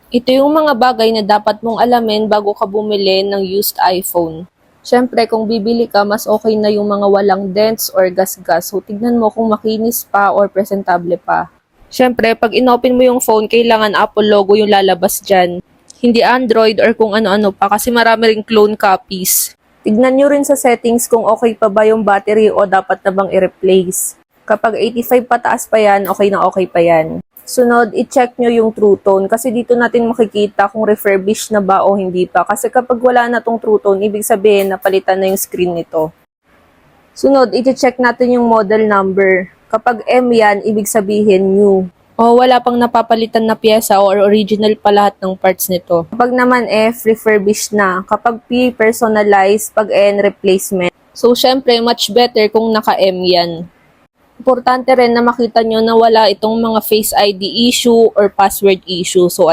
Ito yung mga bagay na dapat mong alamin bago ka bumili ng used iPhone. Siyempre, kung bibili ka, mas okay na yung mga walang dents or gas-gas. So, tignan mo kung makinis pa or presentable pa. Siyempre, pag inopen mo yung phone, kailangan Apple logo yung lalabas dyan. Hindi Android or kung ano-ano pa kasi marami ring clone copies. Tignan nyo rin sa settings kung okay pa ba yung battery o dapat na bang i-replace. Kapag 85 pataas pa yan, okay na okay pa yan. Sunod, i-check nyo yung True Tone kasi dito natin makikita kung refurbished na ba o hindi pa. Kasi kapag wala na tong True Tone, ibig sabihin napalitan na yung screen nito. Sunod, i-check natin yung model number. Kapag M yan, ibig sabihin new. O wala pang napapalitan na pyesa or original pa lahat ng parts nito. Kapag naman F, refurbished na. Kapag P, personalized. Pag N, replacement. So, syempre, much better kung naka-M yan. Importante rin na makita nyo na wala itong mga Face ID issue or password issue. So,